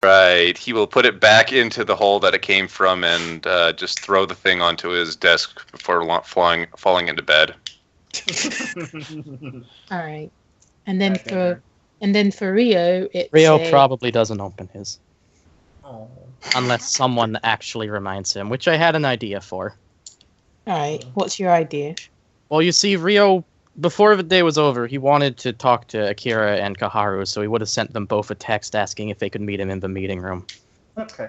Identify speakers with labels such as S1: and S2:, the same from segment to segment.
S1: Right. He will put it back into the hole that it came from and just throw the thing onto his desk before falling into bed.
S2: All right. And then for Rio, it's
S3: Rio probably doesn't open his.
S4: Oh.
S3: Unless someone actually reminds him, which I had an idea for.
S2: All right. What's your idea?
S3: Well, you see, Rio, before the day was over, he wanted to talk to Akira and Kaharu, so he would have sent them both a text asking if they could meet him in the meeting room.
S4: Okay.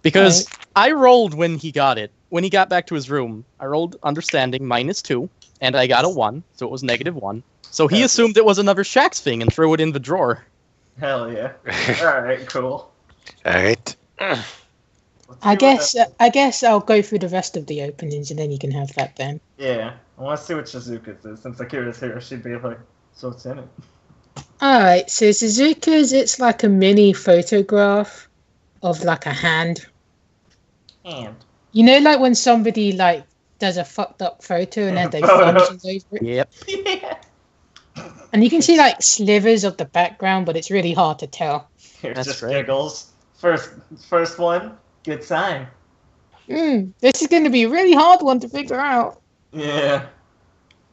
S3: Because I rolled when he got it. When he got back to his room, I rolled understanding -2, and I got a 1, so it was -1. So he assumed it was another Shax thing and threw it in the drawer.
S4: Hell yeah. Alright, cool.
S1: Alright.
S2: I guess I'll go through the rest of the openings and then you can have that then.
S4: Yeah. I want to see what Shizuka's is. Since Akira's here, she'd be like, so what's in it?
S2: Alright, so Suzuka's, it's like a mini photograph of like a hand.
S4: And?
S2: You know, like when somebody like does a fucked up photo and then they thumbs over it?
S3: Yep.
S4: Yeah.
S2: And you can see like slivers of the background, but it's really hard to tell.
S4: Here's
S3: That's
S4: just
S3: great.
S4: giggles. First one, good sign.
S2: This is going to be a really hard one to figure out.
S4: Yeah.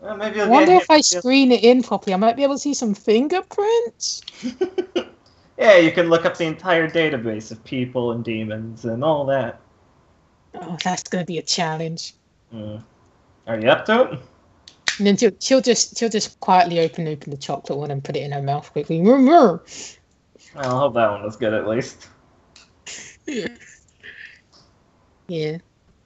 S4: Well, maybe
S2: I
S4: you'll
S2: wonder
S4: get
S2: if I screen it in properly, I might be able to see some fingerprints.
S4: Yeah, you can look up the entire database of people and demons and all that.
S2: Oh, that's going to be a challenge.
S4: Are you up to it?
S2: And then she'll just quietly open the chocolate one and put it in her mouth quickly. Well,
S4: I hope that one was good at least.
S2: Yeah.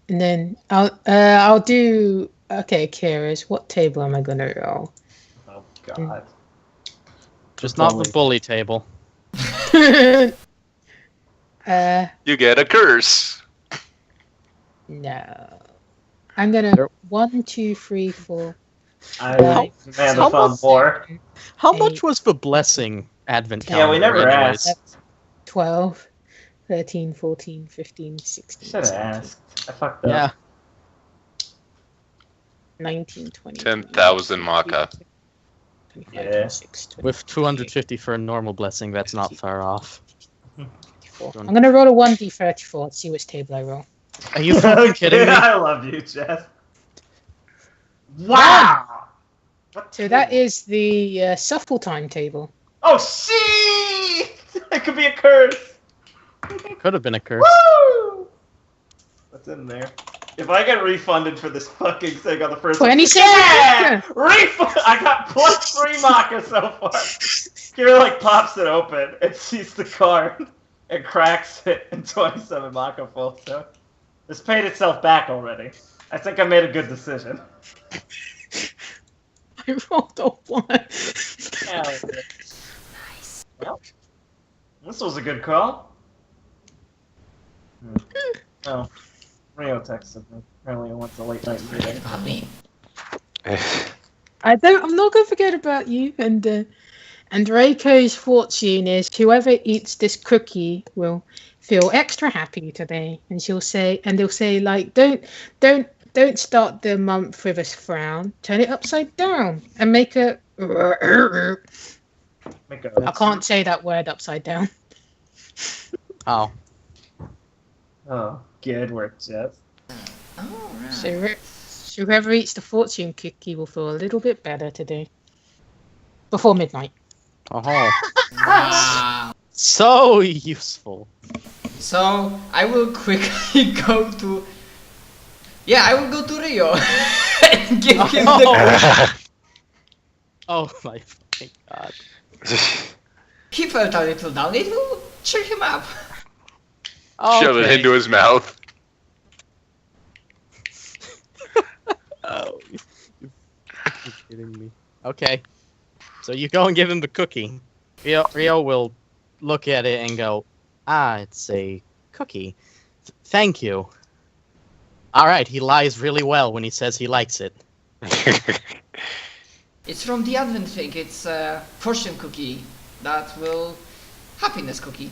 S2: And then I'll do Kira's. What table am I gonna roll?
S4: Oh god.
S3: Just not the bully table.
S1: You get a curse.
S2: No. I'm gonna 1, 2, 3, 4.
S4: I man the fun more.
S3: How much was the blessing advent calendar?
S4: Yeah, we never
S3: anyways?
S4: asked.
S2: 12, 13, 14, 15, 16.
S4: Should have
S2: 17,
S4: asked. I fucked up.
S3: Yeah.
S2: 19, 20.
S1: 10,000 Maka.
S2: 25,
S4: Yeah.
S2: 26, 27,
S3: With 250 for a normal blessing, that's not far off.
S2: 24. I'm gonna roll a 1d34. Let's see which table I roll.
S3: Are you fucking kidding me?
S4: I love you, Jeff. Wow! What
S2: So that is the shuffle time table.
S4: Oh, shit! It could be a curse!
S3: Could have been a curse.
S4: Woo! What's in there? If I get refunded for this fucking thing on the first
S2: 27!
S4: Yeah! Refund! I got +3 Maka so far. Kira like pops it open and sees the card and cracks it and 27 Maka full, so this paid itself back already. I think I made a good decision.
S2: I rolled a 1.
S4: Yeah, nice. Well, this was a good call. Oh, Rio texted me. Apparently he wants a late night meeting.
S5: About me.
S2: I'm not gonna forget about you. And Reiko's fortune is whoever eats this cookie will feel extra happy today. And they'll say like, don't start the month with a frown. Turn it upside down and make a. I can't say that word upside down.
S3: Oh.
S4: Oh, good work, Jeff.
S5: Oh, right.
S2: So whoever eats the fortune cookie will feel a little bit better today. Before midnight.
S3: Oh.
S5: Wow.
S3: So useful.
S5: So I will quickly go to. Yeah, I will go to Rio and give him the.
S3: Oh my fucking god.
S5: He felt a little down. It will cheer him up.
S1: Shove it into his mouth.
S3: Oh, you're kidding me. Okay. So you go and give him the cookie. Rio will look at it and go, it's a cookie. Thank you. Alright, he lies really well when he says he likes it.
S5: It's from the Advent thing. It's a fortune cookie that will happiness cookie.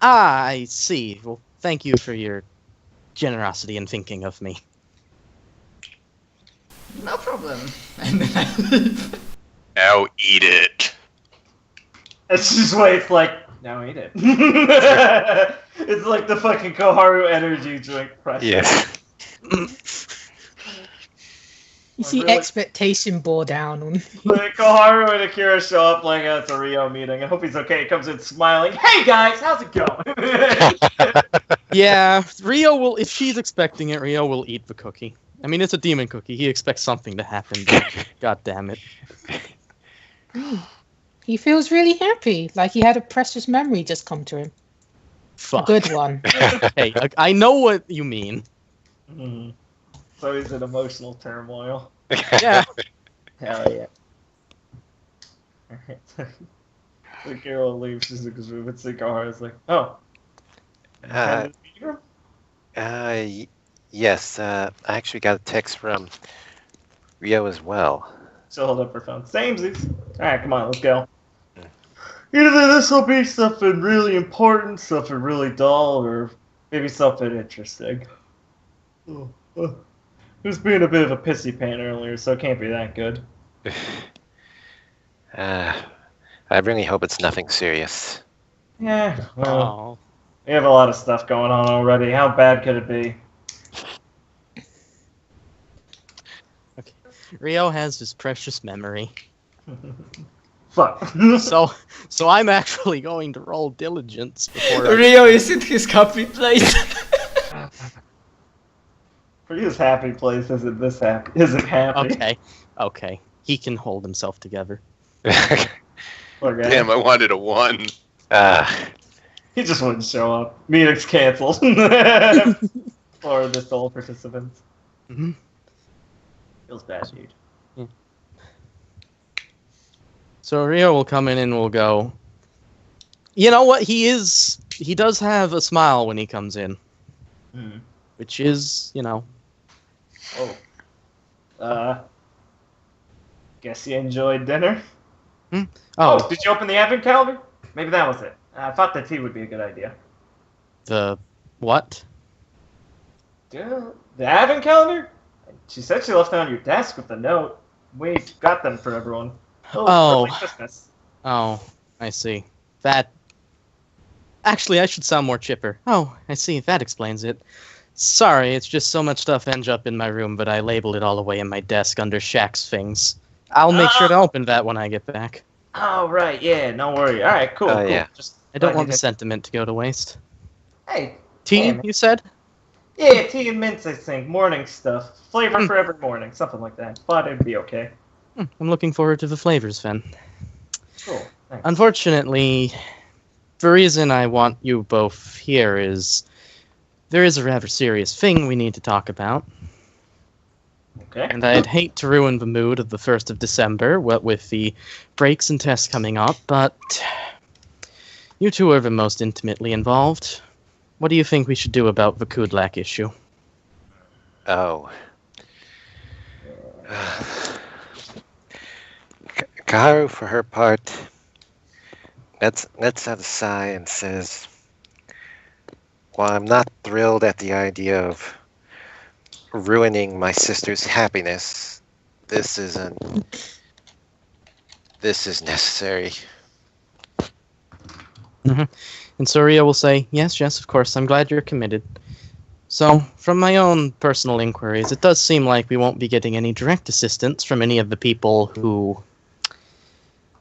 S3: I see. Well, thank you for your generosity in thinking of me.
S5: No problem. And then I leave.
S1: Now eat it.
S4: It's just waits like, No, he did. It's like the fucking Koharu energy drink pressure.
S1: Yeah.
S2: You see
S4: really?
S2: expectation bore down on.
S4: Like Koharu and Akira show up like it's a Rio meeting. I hope he's okay. He comes in smiling. Hey guys, how's it going?
S3: Yeah, Rio will. If she's expecting it, Rio will eat the cookie. I mean, it's a demon cookie. He expects something to happen. But God damn it!
S2: He feels really happy, like he had a precious memory just come to him.
S3: Fuck.
S2: A good one.
S3: Hey, I know what you mean.
S4: Mhm. So he's in emotional turmoil.
S3: Yeah.
S4: Hell yeah. The girl leaves Shizuka's room and Koharu's like, oh.
S6: Yes, I actually got a text from Rio as well.
S4: She'll hold up her phone. Samesies. Alright, come on, let's go. Either this will be something really important, something really dull, or maybe something interesting. He was being a bit of a pissy pan earlier, so it can't be that good.
S6: I really hope it's nothing serious.
S4: Yeah, well,
S3: Oh.
S4: we have a lot of stuff going on already. How bad could it be?
S3: Okay. Rio has his precious memory.
S4: Fuck.
S3: So I'm actually going to roll diligence before I...
S5: Rio is in his happy place.
S4: For his happy place isn't this happy? Isn't happy?
S3: Okay. He can hold himself together.
S4: Poor guy.
S1: Damn, I wanted a 1.
S4: He just wouldn't show up. Meeting's canceled. Or the sole participants.
S3: Mm-hmm.
S4: Feels bad, dude.
S3: So Rio will come in and will go, you know what, he does have a smile when he comes in.
S4: Hmm.
S3: Which is,
S4: Oh. Guess you enjoyed dinner?
S3: Oh,
S4: Did you open the advent calendar? Maybe that was it. I thought the tea would be a good idea.
S3: the what?
S4: The advent calendar? She said she left it on your desk with a note. We got them for everyone.
S3: Oh.
S4: Early Christmas.
S3: Oh, I see. That... Actually, I should sound more chipper. Oh, I see. That explains it. Sorry, it's just so much stuff ends up in my room, but I labeled it all away in my desk under Shack's things. I'll make sure to open that when I get back.
S4: Oh, right, yeah, no worry. Alright, cool, cool.
S6: yeah.
S4: Just
S3: I don't
S4: glad
S3: want
S4: you
S3: the
S4: did-
S3: sentiment to go to waste.
S4: Hey,
S3: Tea,
S4: Damn it.
S3: you said?
S4: yeah, tea and mints, I think. Morning stuff. Flavor for every morning, something like that. But it'd be okay.
S3: I'm looking forward to the flavors, Fen.
S4: Cool, thanks.
S3: Unfortunately, the reason I want you both here is there is a rather serious thing we need to talk about,
S4: Okay.
S3: and I'd hate to ruin the mood of the 1st of December, what with the breaks and tests coming up, but you two are the most intimately involved. What do you think we should do about the Kudlak issue?
S6: Oh. Kaharu, for her part, lets out a sigh and says, while I'm not thrilled at the idea of ruining my sister's happiness, this is necessary.
S3: And Surya will say, yes, of course, I'm glad you're committed. So, from my own personal inquiries, it does seem like we won't be getting any direct assistance from any of the people who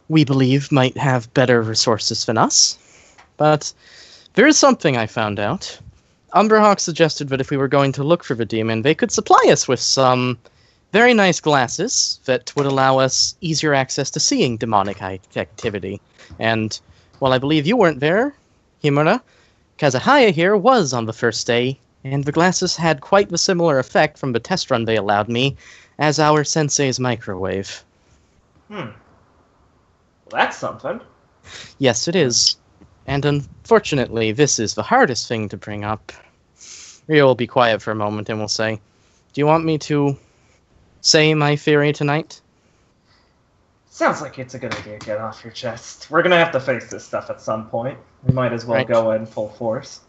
S3: we believe might have better resources than us. But there is something I found out. Umberhawk suggested that if we were going to look for the demon, they could supply us with some very nice glasses that would allow us easier access to seeing demonic activity. And while I believe you weren't there, Himura, Kazuhaya here was on the first day, and the glasses had quite the similar effect from the test run they allowed me as our sensei's microwave.
S4: Well, that's something.
S3: Yes, it is. And unfortunately, this is the hardest thing to bring up. Rio will be quiet for a moment and will say, do you want me to say my theory tonight?
S4: Sounds like it's a good idea to get off your chest. We're gonna have to face this stuff at some point. We might as well
S3: Right.
S4: go in full force.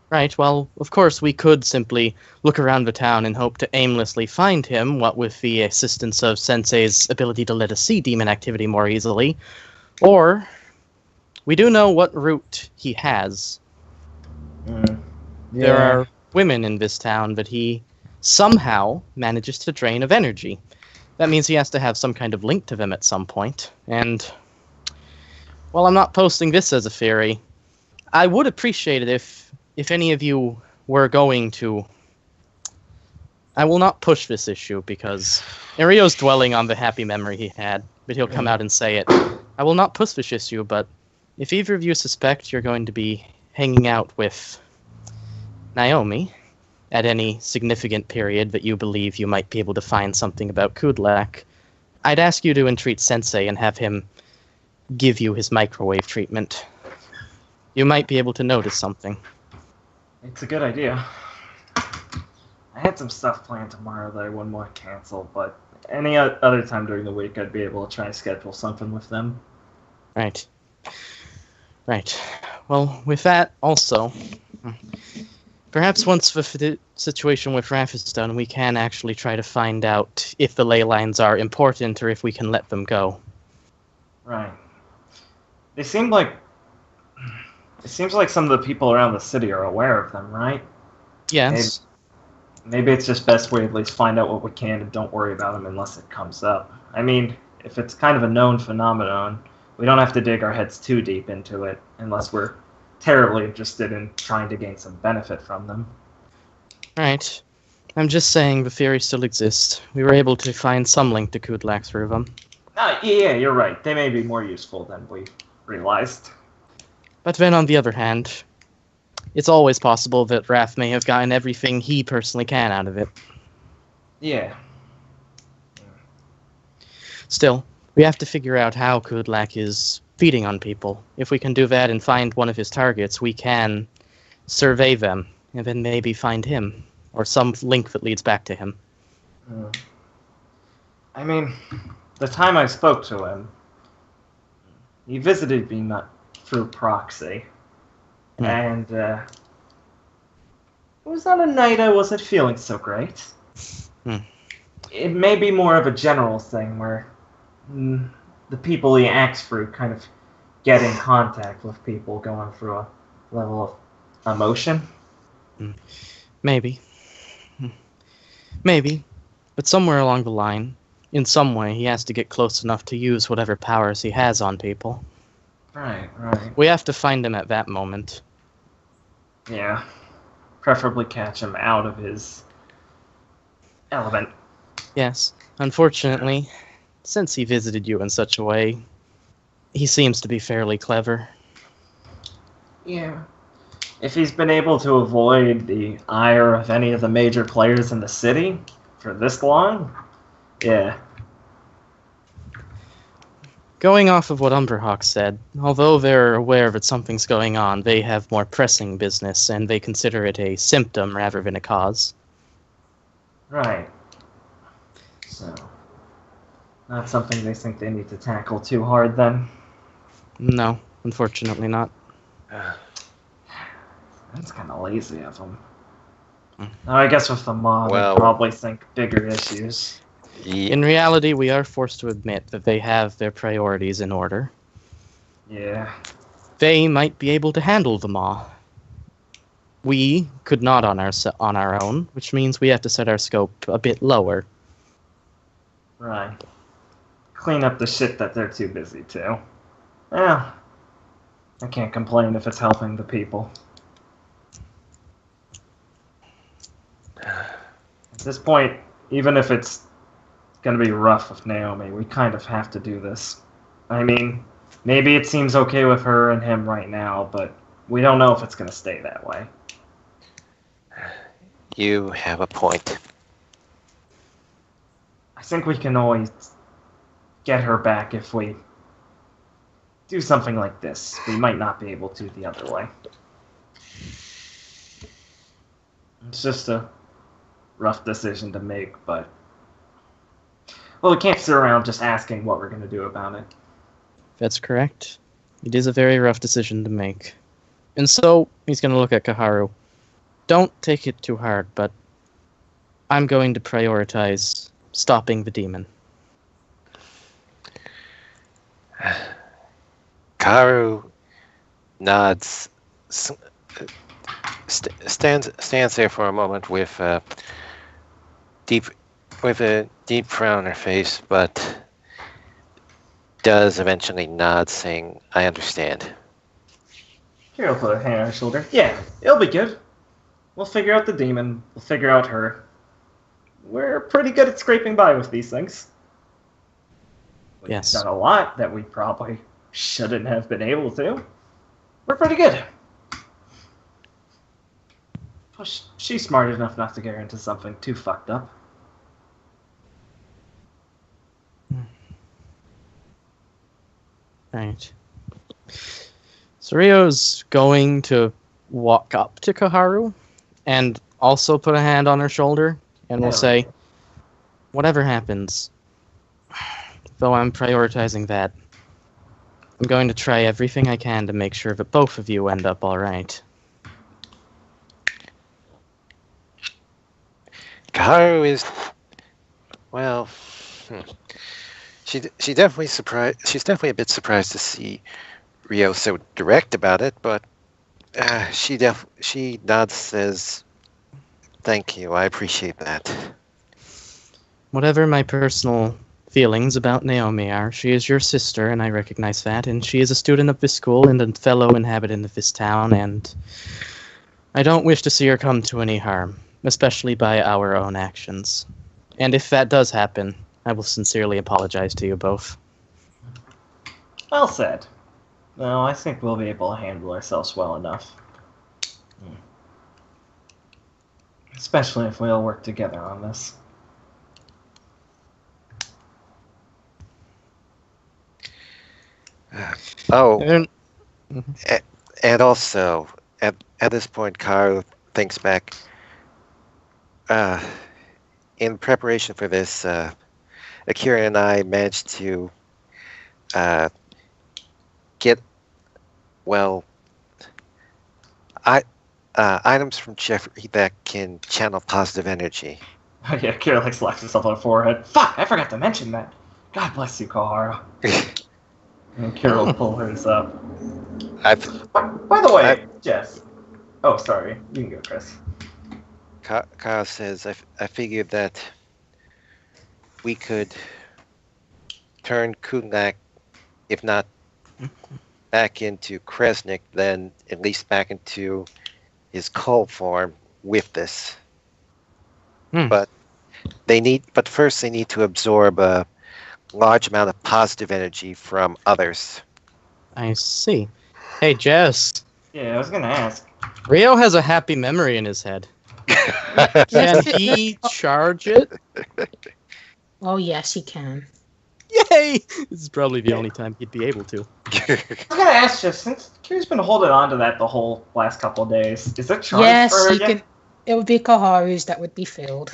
S3: Right, well, of course we could simply look around the town and hope to aimlessly find him, what with the assistance of Sensei's ability to let us see demon activity more easily. Or We do know what route he has. There are women in this town that he somehow manages to drain of energy. That means he has to have some kind of link to them at some point. And, well, I'm not posting this as a theory. I would appreciate it if any of you were going to... I will not push this issue because Rio's dwelling on the happy memory he had, but he'll come out and say it. I will not push this issue, but if either of you suspect you're going to be hanging out with Naomi at any significant period that you believe you might be able to find something about Kudlak, I'd ask you to entreat Sensei and have him give you his microwave treatment. You might be able to notice something.
S4: It's a good idea. I had some stuff planned tomorrow that I wouldn't want to cancel, but any other time during the week I'd be able to try and schedule something with them.
S3: Right. Well, with that also, perhaps once the situation with Raph is done, we can actually try to find out if the ley lines are important or if we can let them go.
S4: Right. It seems like some of the people around the city are aware of them, right?
S3: Yes.
S4: Maybe it's just best we at least find out what we can and don't worry about them unless it comes up. I mean, if it's kind of a known phenomenon, we don't have to dig our heads too deep into it unless we're terribly interested in trying to gain some benefit from them.
S3: Right. I'm just saying the theory still exists. We were able to find some link to Kudlak through them.
S4: Yeah, you're right. They may be more useful than we realized.
S3: But then on the other hand, it's always possible that Raph may have gotten everything he personally can out of it.
S4: Yeah.
S3: Still, we have to figure out how Kudlak is feeding on people. If we can do that and find one of his targets, we can survey them, and then maybe find him, or some link that leads back to him.
S4: I mean, the time I spoke to him, he visited me not through proxy. And it was on a night I wasn't feeling so great. It may be more of a general thing where the people he acts through kind of get in contact with people going through a level of emotion.
S3: Maybe. But somewhere along the line, in some way, he has to get close enough to use whatever powers he has on people.
S4: Right.
S3: We have to find him at that moment.
S4: Yeah. Preferably catch him out of his element.
S3: Yes. Unfortunately, since he visited you in such a way, he seems to be fairly clever.
S4: Yeah. If he's been able to avoid the ire of any of the major players in the city for this long, yeah.
S3: Going off of what Umberhawk said, although they're aware that something's going on, they have more pressing business, and they consider it a symptom rather than a cause.
S4: Right. So, not something they think they need to tackle too hard, then?
S3: No, unfortunately not.
S4: That's kind of lazy of them. I guess with the mob,
S6: Well-
S4: they probably think bigger issues.
S3: In reality, we are forced to admit that they have their priorities in order.
S4: Yeah.
S3: They might be able to handle them all. We could not on our own, which means we have to set our scope a bit lower.
S4: Right. Clean up the shit that they're too busy to. Well, I can't complain if it's helping the people. At this point, even if it's gonna be rough with Naomi, we kind of have to do this. I mean, maybe it seems okay with her and him right now, but we don't know if it's gonna stay that way.
S6: You have a point.
S4: I think we can always get her back if we do something like this. We might not be able to the other way. It's just a rough decision to make, but... Well, we can't sit around just asking what we're going to do about it.
S3: That's correct. It is a very rough decision to make. And so, he's going to look at Kaharu. Don't take it too hard, but I'm going to prioritize stopping the demon.
S6: Karu nods, stands there for a moment with deep with a deep frown on her face, but does eventually nod, saying, "I understand."
S4: Kira will put her hand on her shoulder. Yeah, it'll be good. We'll figure out the demon. We'll figure out her. We're pretty good at scraping by with these things. We've
S3: Yes.
S4: done a lot that we probably shouldn't have been able to. We're pretty good. Well, she's smart enough not to get her into something too fucked up.
S3: Right. So Rio's going to walk up to Kaharu and also put a hand on her shoulder and will
S4: Hell
S3: say,
S4: yeah.
S3: whatever happens, though I'm prioritizing that, I'm going to try everything I can to make sure that both of you end up all right.
S6: Kaharu is, well, she definitely surprised. She's definitely a bit surprised to see Rio so direct about it, but she nods, says, "Thank you, I appreciate that."
S3: Whatever my personal feelings about Naomi are, she is your sister, and I recognize that, and she is a student of this school and a fellow inhabitant of this town, and I don't wish to see her come to any harm, especially by our own actions. And if that does happen, I will sincerely apologize to you both.
S4: Well said. No, I think we'll be able to handle ourselves well enough. Especially if we all work together on this.
S6: Oh,
S3: And-
S6: and also, at this point, Kaharu thinks back. In preparation for this, Akira and I managed to get, well, items from Jeffrey that can channel positive energy.
S4: Yeah, Kira like slaps herself on the forehead. Fuck, I forgot to mention that. God bless you, Koharu. And Kira will pull hers up. By the way, Jess. Oh, sorry. You can go, Chris.
S6: Kyle says, I figured that we could turn Kunak, if not back into Kresnik, then at least back into his cold form with this. But first they need to absorb a large amount of positive energy from others.
S3: I see. Hey, Jess.
S4: Yeah, I was gonna ask.
S3: Rio has a happy memory in his head. Can he charge it?
S2: Oh yes, he can.
S3: Yay! This is probably the only time he'd be able to.
S4: I was gonna ask Jess, since Kira's been holding on to that the whole last couple of days, is it charged
S2: Yes,
S4: for her
S2: he
S4: yet?
S2: can. It would be Kaharu's that would be filled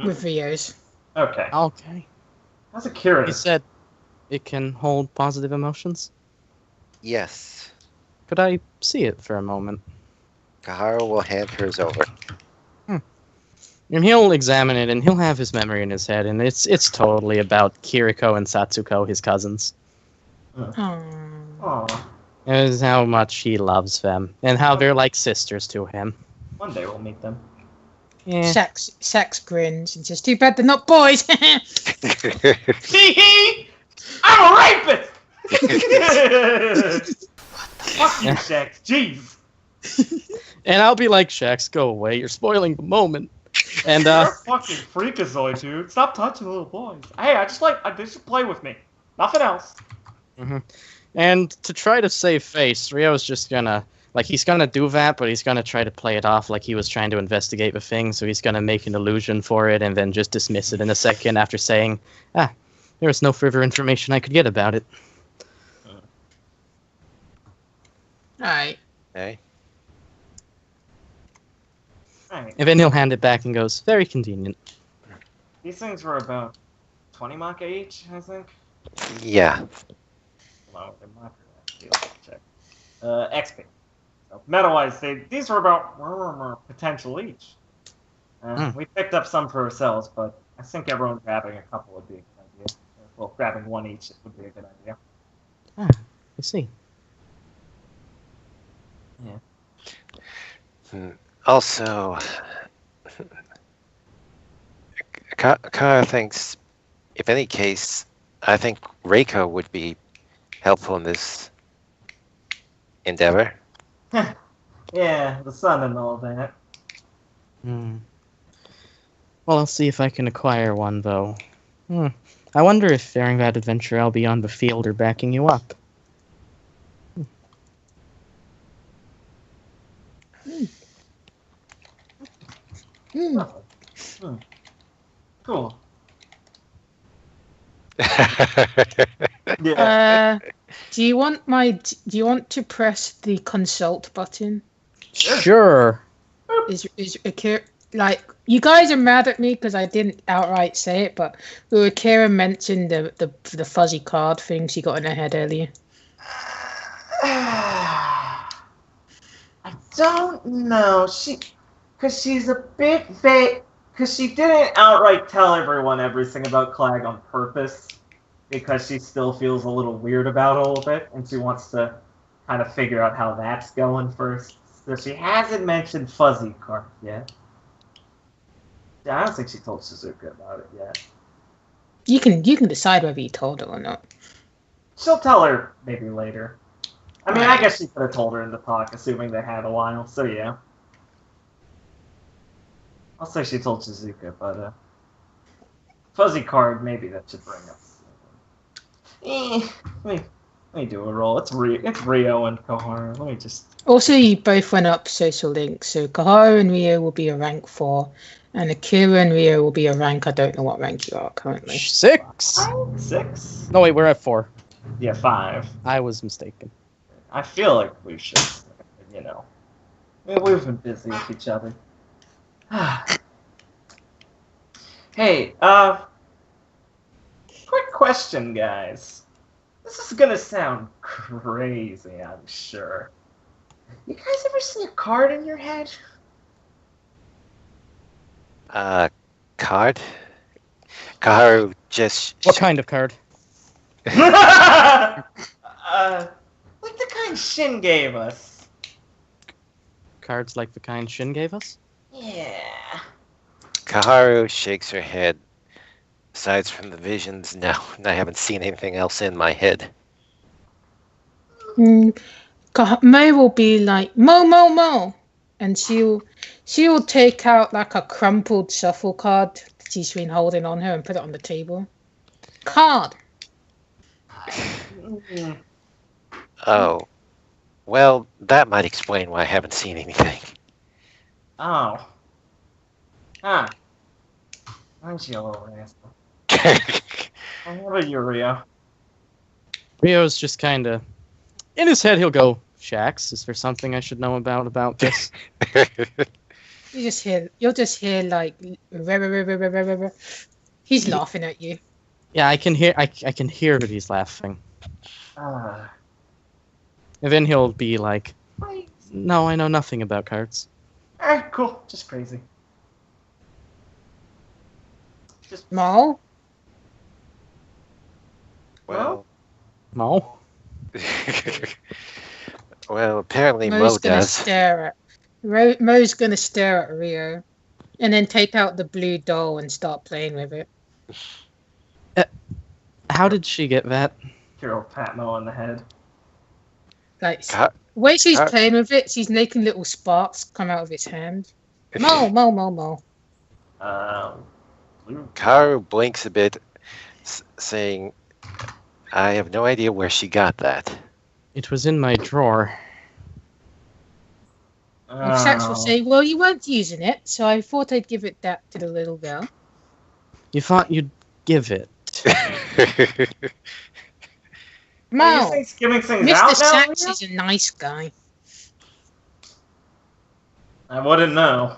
S2: with Rio's.
S4: Okay.
S3: Okay.
S4: How's Akira?
S3: He said it can hold positive emotions.
S6: Yes.
S3: Could I see it for a moment?
S6: Kaharu will hand hers over.
S3: And he'll examine it, and he'll have his memory in his head, and it's totally about Kiriko and Satsuko, his cousins,
S2: Oh.
S4: Aw,
S3: and how much he loves them, and how they're like sisters to him.
S4: one day we'll meet them.
S3: Yeah.
S2: Sex grins and says, "Too bad they're not boys."
S4: Hee hee! I'm a rapist! Fuck you, Shax. Jeez.
S3: And I'll be like, Shax, go away. You're spoiling the moment. And
S4: You're a fucking freakazoid, dude. Stop touching little boys. Hey, I just play with me. Nothing else.
S3: and to try to save face, Rio's just gonna he's gonna do that, but he's gonna try to play it off like he was trying to investigate the thing. So he's gonna make an illusion for it, and then just dismiss it in a second after saying, there is no further information I could get about it.
S2: Alright.
S6: Okay.
S4: Alright.
S3: And then he'll hand it back and goes, very convenient.
S4: These things were about 20 maka each, I think.
S6: Yeah.
S4: Hold on, what the maka are. Check. XP. So, meta-wise, these were about potential each. We picked up some for ourselves, but I think everyone grabbing a couple would be a good idea. Well, grabbing one each would be a good idea.
S3: I see.
S6: Also, Kara thinks, if any case, I think Reiko would be helpful in this endeavor.
S4: Yeah, the sun and all that.
S3: Hmm. Well, I'll see if I can acquire one, though. I wonder if during that adventure I'll be on the field or backing you up.
S4: Cool. Yeah.
S2: Do you want to press the consult button?
S3: Sure.
S2: Is like, you guys are mad at me because I didn't outright say it, but Akira mentioned the fuzzy card thing she got in her head earlier.
S4: I don't know. She's a bit vague. Because she didn't outright tell everyone everything about Clag on purpose. Because she still feels a little weird about all of it, and she wants to kind of figure out how that's going first. So she hasn't mentioned fuzzy card yet. Yeah, I don't think she told Suzuka about it yet.
S2: You can decide whether you told her or not.
S4: She'll tell her maybe later. I mean, I guess she could have told her in the talk, assuming they had a while. So yeah, I'll say she told Suzuka, but fuzzy card, maybe that should bring up. Let me do a roll. It's Rio and Koharu. Let me just.
S2: Also, you both went up social links, so Koharu and Rio will be a rank 4, and Akira and Rio will be a rank. I don't know what rank you are currently.
S3: 6.
S4: 6.
S3: No, wait, we're at 4.
S4: Yeah, 5.
S3: I was mistaken.
S4: I feel like we should, I mean, we've been busy with each other. Hey, quick question, guys. This is gonna sound crazy, I'm sure. You guys ever see a card in your head?
S6: Card? Kaharu just...
S3: What kind of card?
S4: Like the kind Shin gave us.
S3: Cards like the kind Shin gave us?
S4: Yeah.
S6: Kaharu shakes her head. Besides from the visions, no, I haven't seen anything else in my head.
S2: May will be like, Mo, and she'll take out like a crumpled shuffle card that she's been holding on her and put it on the table. Card.
S6: Oh, well, that might explain why I haven't seen anything.
S4: Oh. Huh. Aren't you a little rascal? What about you, Rio?
S3: Rio's just kind of... In his head, he'll go, Shax, is there something I should know about this?
S2: You'll just hear like, he's laughing at you.
S3: Yeah, I can hear that he's laughing. And then he'll be like, no, I know nothing about cards.
S4: Alright, cool. Just crazy.
S2: Mo?
S6: Well...
S3: Mo?
S6: Well, apparently
S2: Mo's
S6: Mo
S2: gonna
S6: does.
S2: Mo's gonna stare at Rio, and then take out the blue doll and start playing with it.
S3: How did she get that?
S4: Hero pat Mo on the head.
S2: Like, the way she's playing with it, she's making little sparks come out of its hand. Mo.
S6: Karu blinks a bit, saying, I have no idea where she got that.
S3: It was in my drawer.
S2: Shax will say, well, you weren't using it, so I thought I'd give it that to the little girl.
S3: You thought you'd give it.
S2: Mo!
S4: Giving things
S2: Mr.
S4: out now?
S2: Shax is a nice guy.
S4: I wouldn't know.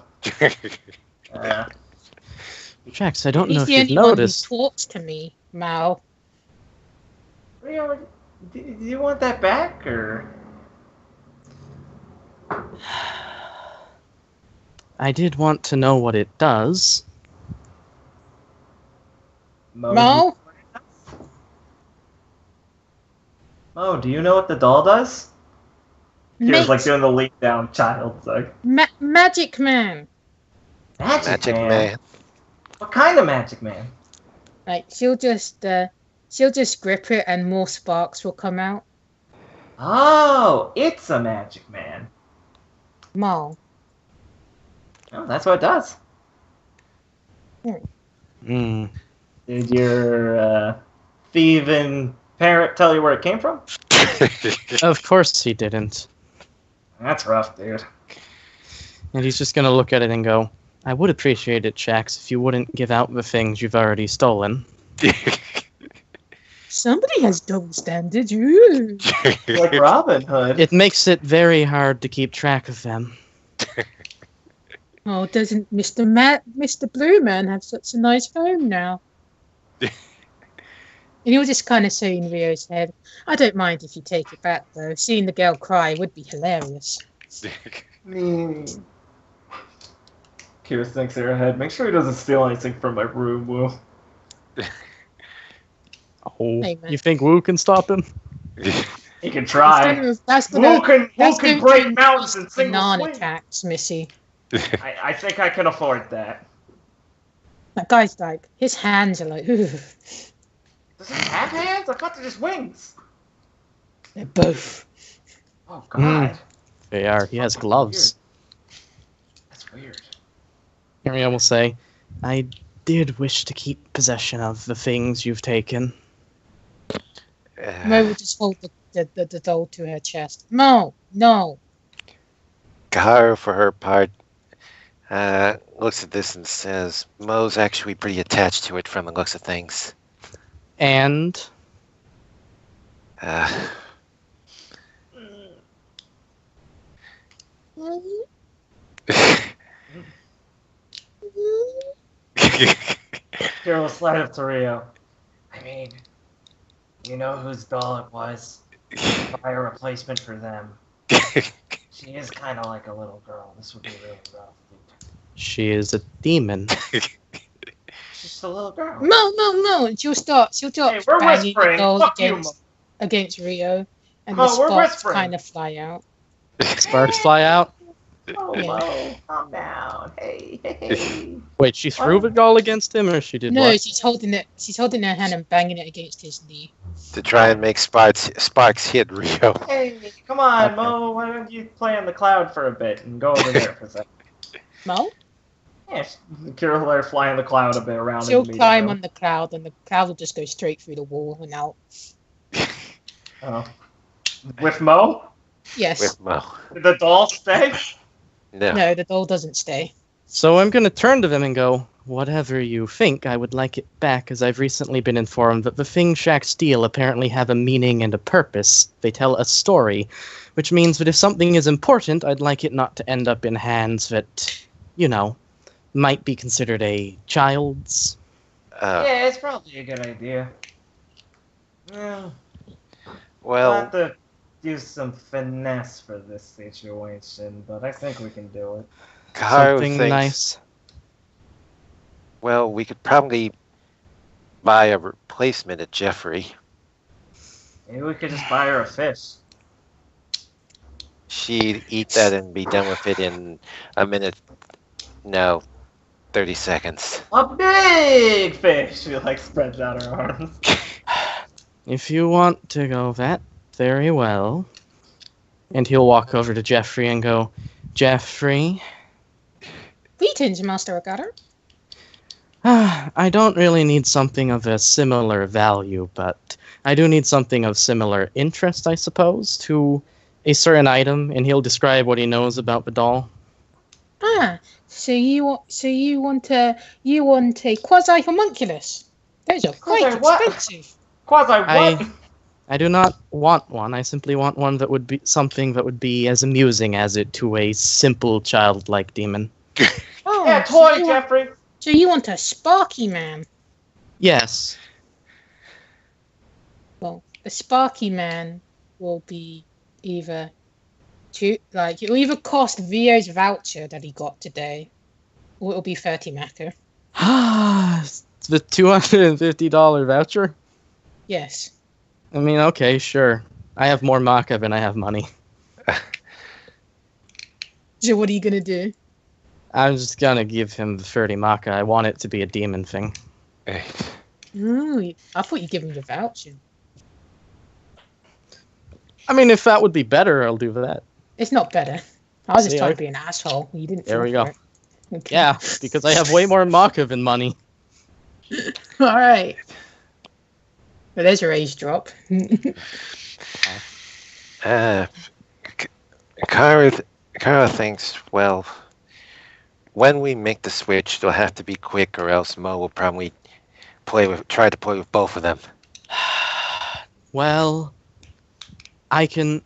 S3: Shax, I don't know
S2: He's
S3: if
S2: the
S3: you've
S2: only one who
S3: noticed.
S2: talks to me, Mao.
S4: Rio, do you want that back, or?
S3: I did want to know what it does.
S2: Mo?
S4: Mo, do you know what the doll does? Kira's like
S2: Mate,
S4: doing the leap down child. Like
S2: magic man.
S4: magic man. What kind of magic man?
S2: Like she'll just grip it and more sparks will come out.
S4: Oh, it's a magic man.
S2: Mal.
S4: Oh, that's what it does.
S3: Mm.
S4: Did your thieving parent tell you where it came from?
S3: Of course he didn't.
S4: That's rough, dude.
S3: And he's just gonna look at it and go, I would appreciate it, Shax, if you wouldn't give out the things you've already stolen.
S2: Somebody has double standards. Ooh.
S4: Like Robin Hood.
S3: It makes it very hard to keep track of them.
S2: Oh, doesn't Mr. Blue Man have such a nice home now? And he'll just kind of say in Rio's head, I don't mind if you take it back, though. Seeing the girl cry would be hilarious.
S4: Kira thinks in her head, make sure he doesn't steal anything from my room, Will.
S3: Oh,
S2: Hey, man.
S3: you think Wu can stop him?
S4: He can try. Will can break mountains in single
S2: banana
S4: swing.
S2: attacks, Missy.
S4: I think I can afford that.
S2: That guy's like, his hands are like, ooh.
S4: Does he have hands? I thought they're just wings.
S2: They're both.
S4: Oh, God.
S3: They are. He has gloves.
S4: That's weird.
S3: Miriam will say, I did wish to keep possession of the things you've taken.
S2: Mo will just hold the doll to her chest. Mo, no.
S6: Kaharu, for her part, looks at this and says, Mo's actually pretty attached to it from the looks of things.
S3: And
S4: Kira will slide up to Rio. I mean, you know whose doll it was? Buy a replacement for them. She is kind of like a little girl. This would be really rough.
S3: she is a demon.
S4: She's just a little girl.
S2: No. And she'll start
S4: Hey, we're
S2: banging the
S4: whispering.
S2: doll
S4: Fuck you, Mo.
S2: against Rio. And
S4: Mo,
S2: the
S4: we're
S2: sparks
S4: whispering.
S2: kind of fly out.
S3: Sparks fly out.
S4: Oh,
S2: Yeah.
S4: Mo, calm down. Hey.
S3: Wait, she threw the doll against him, or she did
S2: No,
S3: what?
S2: she's holding her hand and banging it against his knee.
S6: To try and make sparks hit Rio.
S4: Hey, come on,
S3: Okay.
S4: Mo. Why don't you play on the cloud for a bit and go over there for a second?
S2: Mo?
S4: Yeah, Kira will let her fly on the cloud a bit around.
S2: She'll
S4: in the meeting
S2: climb
S4: room.
S2: on the cloud and the cloud will just go straight through the wall and out.
S4: Oh. With Mo?
S2: Yes.
S6: With Mo.
S4: Did the doll stay?
S2: No, the doll doesn't stay.
S3: So I'm going to turn to them and go, whatever you think, I would like it back, as I've recently been informed that the things Shack steal apparently have a meaning and a purpose. They tell a story, which means that if something is important, I'd like it not to end up in hands that, you know, might be considered a child's.
S4: Yeah, it's probably a good idea. Yeah, we'll
S6: Well,
S4: have to use some finesse for this situation, but I think we can do it.
S6: Kaharu
S3: Something
S6: thinks,
S3: nice.
S6: well, we could probably buy a replacement at Jeffrey.
S4: Maybe we could just buy her a fish.
S6: She'd eat that and be done with it in a minute. No, 30 seconds.
S4: A big fish! She like spreads out her arms.
S3: If you want to go that, very well. And he'll walk over to Jeffrey and go, Jeffrey,
S2: Greetings, Master Agata.
S3: I don't really need something of a similar value, but I do need something of similar interest, I suppose, to a certain item, and he'll describe what he knows about the doll.
S2: So you want a quasi homunculus? Those are quite
S4: Quasi what?
S2: expensive.
S4: Quasi what?
S3: I do not want one. I simply want one that would be something that would be as amusing as it to a simple childlike demon.
S2: Oh,
S4: Yeah,
S2: so
S4: toy,
S2: you want-
S4: Jeffrey!
S2: So you want a Sparky Man?
S3: Yes.
S2: Well, a Sparky Man will be it'll either cost Rio's voucher that he got today, or it'll be 30 Maka.
S3: The $250 voucher?
S2: Yes.
S3: I mean, okay, sure. I have more maca than I have money.
S2: So what are you gonna do?
S3: I'm just gonna give him the 30 Maka. I want it to be a demon thing.
S2: Oh, I thought you'd give him the voucher.
S3: I mean, if that would be better, I'll do that.
S2: It's not better. I was just
S3: See,
S2: trying
S3: I-
S2: to be an asshole. You didn't.
S3: There
S2: fall
S3: we
S2: for
S3: go.
S2: it. Okay.
S3: Yeah, because I have way more Maka than money.
S2: All right. Well, there's your age drop.
S6: Kara thinks, well, when we make the switch, it'll have to be quick, or else Mo will probably try to play with both of them.
S3: Well, I can.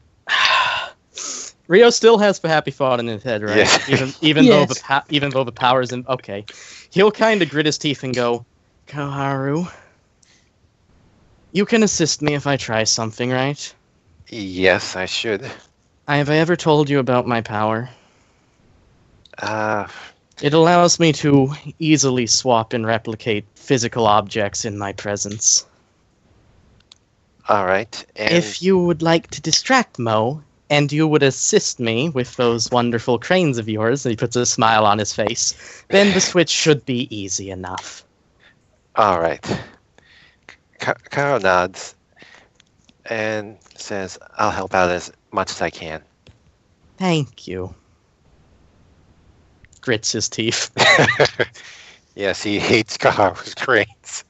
S3: Rio still has the happy thought in his head, right?
S6: Yes.
S3: Even
S2: Yes.
S3: though the power's in. Okay, he'll kind of grit his teeth and go, Koharu, you can assist me if I try something, right?
S6: Yes, I should.
S3: Have I ever told you about my power?
S6: Uh,
S3: It allows me to easily swap and replicate physical objects in my presence.
S6: all right. And
S3: If you would like to distract Mo, and you would assist me with those wonderful cranes of yours, and he puts a smile on his face, then the switch should be easy enough.
S6: all right. Kara nods and says, "I'll help out as much as I can."
S3: Thank you. Grits his teeth.
S6: Yes, he hates Kara's cranes.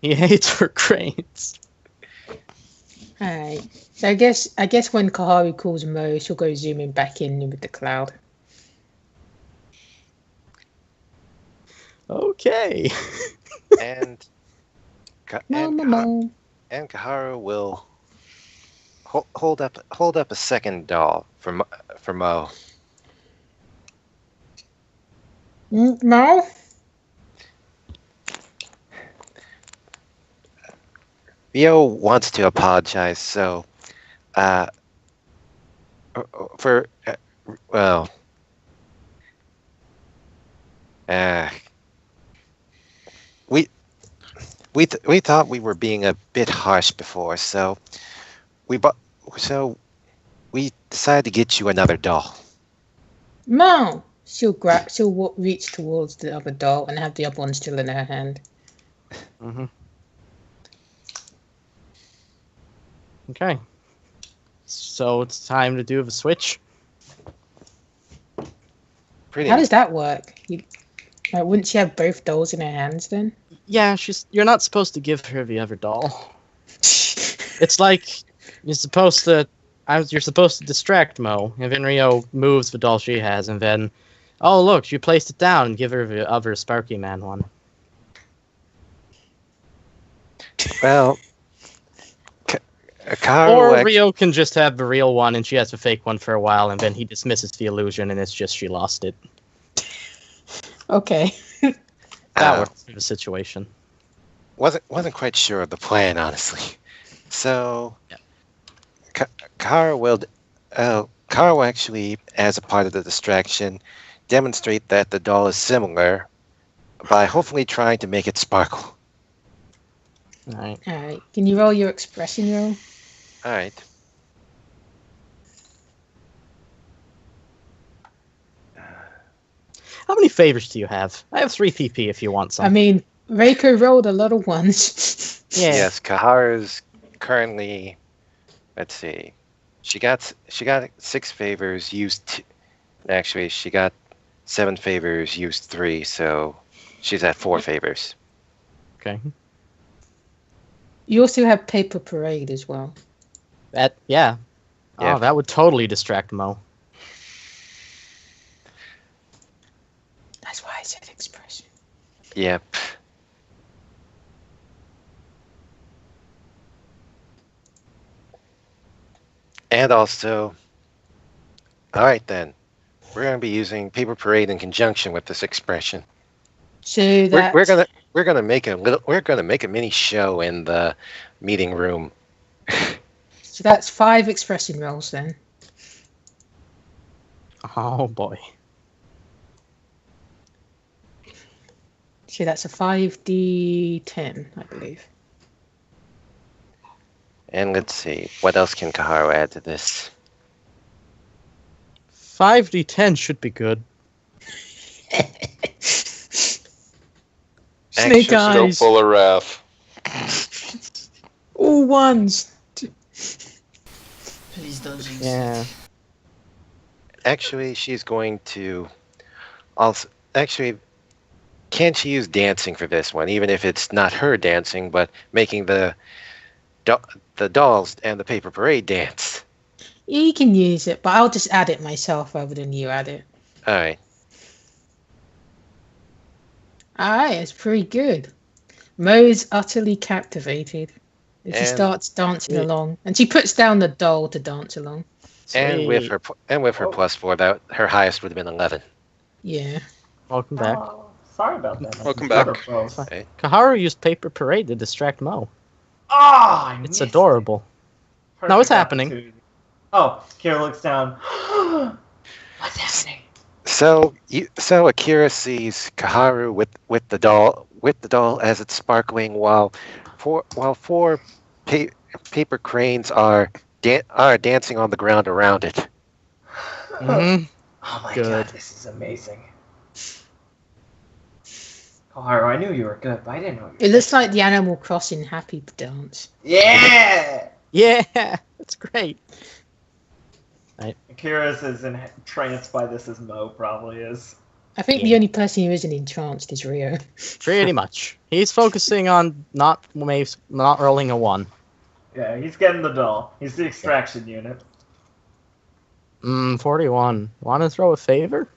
S3: He hates her cranes.
S2: Alright. So I guess when Kaharu calls Mo, she'll go zooming back in with the cloud.
S3: Okay.
S6: And
S2: Mo, mo, mo.
S6: and Kaharu will hold up a second doll for Mo.
S2: Mo?
S6: Rio wants to apologize, so for well, we thought we were being a bit harsh before, so we decided to get you another doll.
S2: Mo! She'll reach towards the other doll and have the other one still in her hand.
S3: Mm-hmm. Okay. So it's time to do the switch.
S6: Pretty.
S2: How does that work? Wouldn't she have both dolls in her hands then?
S3: Yeah, you're not supposed to give her the other doll. It's like you're supposed to distract Mo, and then Rio moves the doll she has, and then, oh look, you placed it down and give her the other Sparky Man one.
S6: Well, Kara
S3: Or
S6: will
S3: Rio can just have the real one, and she has the fake one for a while, and then he dismisses the illusion, and it's just she lost it.
S2: Okay.
S3: That works for the situation.
S6: wasn't quite sure of the plan, honestly. So,
S3: Yeah.
S6: Kara will actually, as a part of the distraction, demonstrate that the doll is similar by hopefully trying to make it sparkle.
S3: Alright.
S2: Alright. Can you roll your expression roll?
S6: All right.
S3: How many favors do you have? I have 3 PP if you want some.
S2: I mean, Reiko rolled a lot of ones.
S3: Yeah.
S6: Yes, Kaharu's currently. Let's see. She got 6 favors. Actually, she got 7 favors. Used 3, so she's at 4 favors.
S3: Okay.
S2: You also have Paper Parade as well.
S3: Yeah.
S6: Yeah.
S3: Oh, that would totally distract Mo.
S2: That's why I said expression.
S6: Yep. And also, all right then, we're going to be using Paper Parade in conjunction with this expression.
S2: So that
S6: We're gonna make a mini show in the meeting room.
S2: So that's 5 expression rolls then.
S3: Oh boy.
S2: So that's a 5d10, I believe.
S6: And let's see, what else can Kaharu add to this?
S3: 5d10 should be good.
S2: Snake
S1: So
S2: eyes.
S1: full of wrath.
S2: All ones.
S5: Please don't jinx
S3: Yeah.
S5: it.
S6: Actually, she's going to also. Actually, can't she use dancing for this one? Even if it's not her dancing, but making the dolls and the paper parade dance.
S2: Yeah, you can use it, but I'll just add it myself rather than you add it.
S6: All right.
S2: Alright, it's pretty good. Mo's utterly captivated. And she
S6: And-
S2: starts dancing
S3: Yeah.
S2: along, and she puts down the doll to dance along.
S6: And with
S3: Sweet.
S6: her +4, that her highest would have been 11.
S2: Yeah.
S3: Welcome back.
S4: Oh, sorry about that.
S1: Welcome back.
S6: Right.
S3: Kaharu used paper parade to distract Mo.
S4: Oh,
S3: It's adorable. No, it's happening.
S4: Oh, Kira looks down. What's happening?
S6: So Akira sees Kaharu with the doll as it's sparkling, while four paper cranes are dancing on the ground around it.
S3: Mm-hmm.
S4: Oh my
S3: Good.
S4: god, this is amazing. Koharu, I knew you were good, but I didn't know you were
S2: It looks like the Animal Crossing Happy Dance.
S4: Yeah!
S3: Yeah, that's great.
S4: Akira's as entranced by this as Mo probably is.
S2: I think the
S3: Yeah.
S2: only person who isn't entranced is Rio.
S3: Pretty much. He's focusing on not rolling a 1.
S4: Yeah, he's getting the doll. He's the extraction unit.
S3: 41. Want to throw a favor?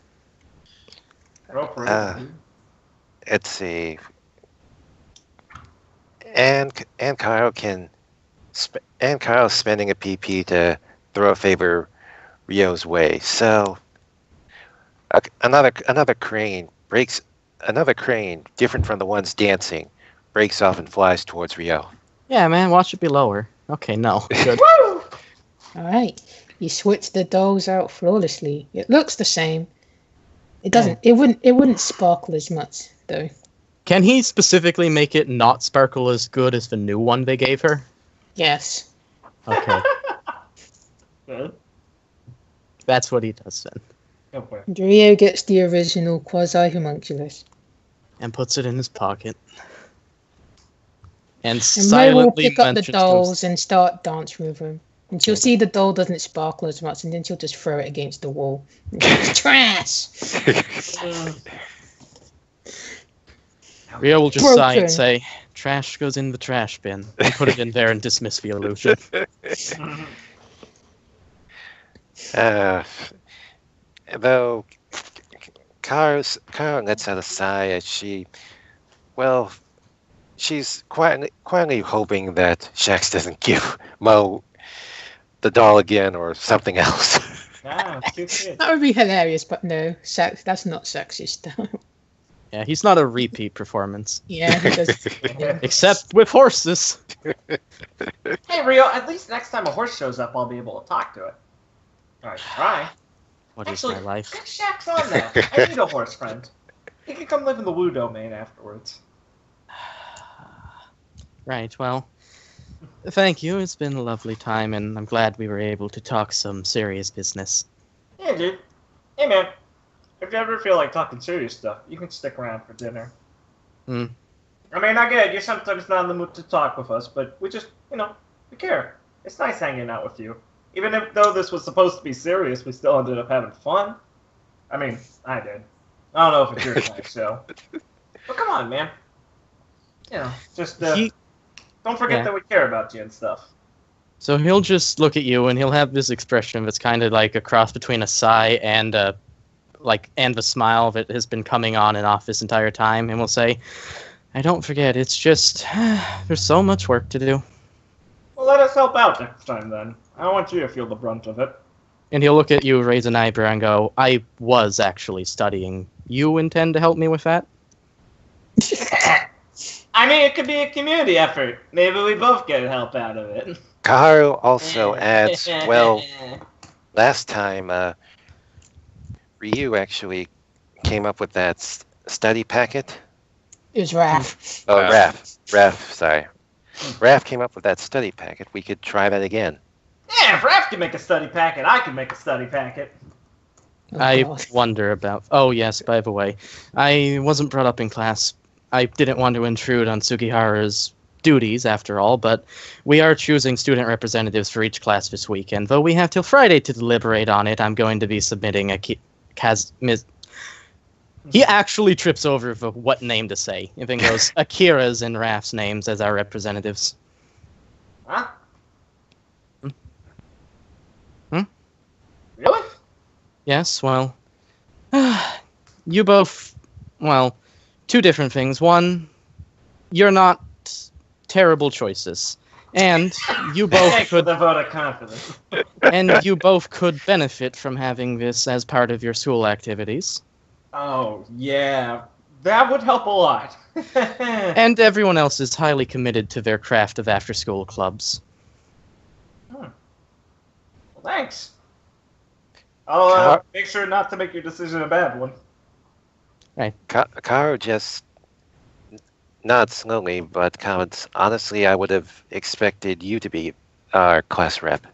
S4: Roll for it.
S6: Let's see. And Kyle Kyle's spending a PP to throw a favor Rio's way. So another crane different from the ones dancing, breaks off and flies towards Rio.
S3: Yeah, man, watch it be lower. Okay, no. Good.
S4: Woo!
S2: Alright. You switch the dolls out flawlessly. It looks the same. It doesn't it wouldn't sparkle as much though.
S3: Can he specifically make it not sparkle as good as the new one they gave her?
S2: Yes.
S3: Okay,
S4: Good.
S3: that's what he does then.
S4: Go for it.
S2: And Rio gets the original quasi homunculus.
S3: And puts it in his pocket. And
S2: And Mo will
S3: silently
S2: pick up the
S3: mentions to
S2: dolls and start dancing with them. And she'll see the doll doesn't sparkle as much, and then she'll just throw it against the wall. It's trash!
S3: Rio will just sigh
S2: Broken.
S3: and say, trash goes in the trash bin. And put it in there and dismiss the illusion.
S6: Though Kyle lets out a sigh as she's quietly hoping that Shax doesn't give Mo the doll again or something else.
S4: Ah, cute kid.
S2: That would be hilarious, but no, that's not sexist.
S3: Yeah, he's not a repeat performance.
S2: Yeah, he does.
S3: Except with horses.
S4: Hey, Rio, at least next time a horse shows up, I'll be able to talk to it. Alright, try.
S3: What is
S4: Actually,
S3: my life?
S4: get Shax on that. I need a horse friend. He can come live in the Woo domain afterwards.
S3: Right, well, thank you. It's been a lovely time, and I'm glad we were able to talk some serious business.
S4: Yeah, dude. Hey, man. If you ever feel like talking serious stuff, you can stick around for dinner.
S3: Hmm.
S4: I mean, I get it. You're sometimes not in the mood to talk with us, but we just, we care. It's nice hanging out with you. Even though this was supposed to be serious, we still ended up having fun. I mean, I did. I don't know if it's your kind of show. But come on, man. Just don't forget
S3: Yeah.
S4: that we care about you and stuff.
S3: So he'll just look at you, and he'll have this expression that's kind of like a cross between a sigh and the smile that has been coming on and off this entire time, and will say, I don't forget, it's just, there's so much work to do.
S4: Well, let us help out next time, then. I don't want you to feel the brunt of it.
S3: And he'll look at you, raise an eyebrow, and go, I was actually studying. You intend to help me with that?
S4: I mean, it could be a community effort. Maybe we both get help out of it.
S6: Kaharu also adds, well, last time Ryu actually came up with that study packet.
S2: It was Raph.
S6: Oh,
S1: Raph.
S6: Raph, sorry. Raph came up with that study packet. We could try that again.
S4: Yeah, if Raph can make a study packet, I can make a study packet.
S2: Oh,
S3: I
S2: God.
S3: wonder about... Oh, yes, by the way. I wasn't brought up in class. I didn't want to intrude on Sugihara's duties, after all, but we are choosing student representatives for each class this week, and though we have till Friday to deliberate on it, I'm going to be submitting a... He actually trips over the what name to say, and then goes Akira's and Raf's names as our representatives.
S4: Huh?
S3: Hmm?
S4: Really?
S3: Yes, well... you both... Well, two different things. One, you're not terrible choices. And you both
S4: Thanks for
S3: could...
S4: the vote of confidence.
S3: And you both could benefit from having this as part of your school activities.
S4: Oh, yeah. That would help a lot.
S3: And everyone else is highly committed to their craft of after-school clubs.
S4: Well, thanks. I'll
S6: Car-
S4: make sure not to make your decision a bad one.
S6: Karu just nods slowly, but comments, honestly, I would have expected you to be our class rep.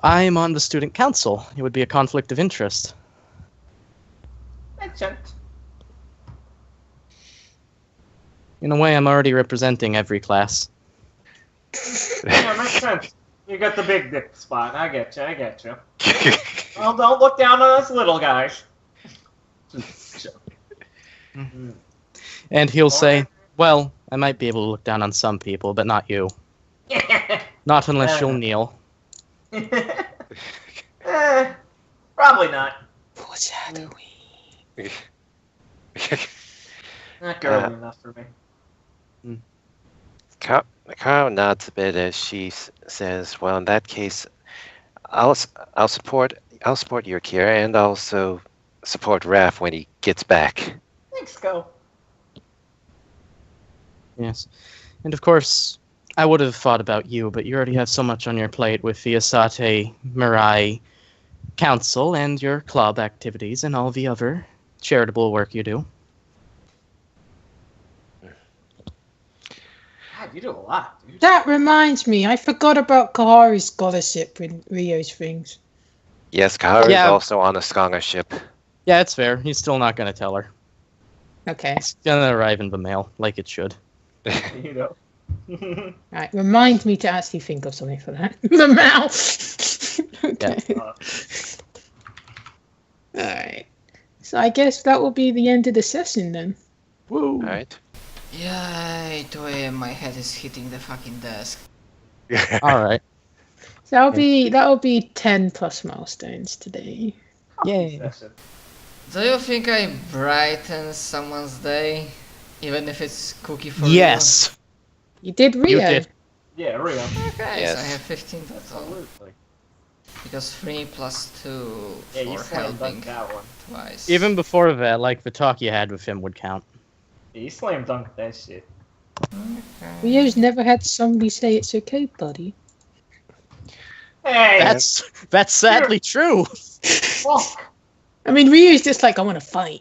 S3: I'm on the student council. It would be a conflict of interest.
S4: Makes sense.
S3: In a way, I'm already representing every class.
S4: Yeah, makes sense. You got the big dick spot. I get you. Well, don't look down on us little guys.
S3: And he'll say, well, I might be able to look down on some people, but not you. Not unless you'll kneel.
S4: Probably not.
S2: Foreshadowing.
S4: Not girly enough for me.
S6: Karu nods a bit as she says, well, in that case, I'll support you, Akira, and also support Raph when he gets back.
S4: Thanks, Go.
S3: Yes. And of course, I would have thought about you, but you already have so much on your plate with the Asate Mirai Council and your club activities and all the other charitable work you do.
S4: God, you do a lot, dude.
S2: That reminds me, I forgot about Kaharu's scholarship in Rio's things.
S6: Yes, Karu
S3: Yeah.
S6: is also on a scholarship.
S3: Yeah, it's fair. He's still not going to tell her.
S2: Okay.
S3: It's going to arrive in the mail, like it should.
S4: You know.
S2: Right, remind me to actually think of something for that. The mouse! Okay. Alright. So I guess that will be the end of the session then.
S3: Woo!
S6: Alright.
S5: Yeah, 2 a.m. My head is hitting the fucking desk.
S3: All right.
S2: So that'll be 10 plus milestones today.
S3: Yay.
S5: Do you think I brighten someone's day? Even if it's cookie for
S3: Yes.
S2: You did Rio.
S3: You did.
S4: Yeah, Rio.
S5: you? Okay,
S6: Yes.
S5: so I have 15 total.
S4: Absolutely.
S5: Because 3 plus 2
S4: Yeah, you
S5: for
S4: slam
S5: helping
S4: dunked that one.
S5: twice.
S3: Even before that, like, the talk you had with him would count.
S4: Yeah, you slam dunked that shit.
S5: Okay.
S2: Rio's never had somebody say it's okay, buddy.
S4: Hey!
S3: That's sadly true.
S4: Fuck!
S2: I mean, Rio's just like, I want to fight.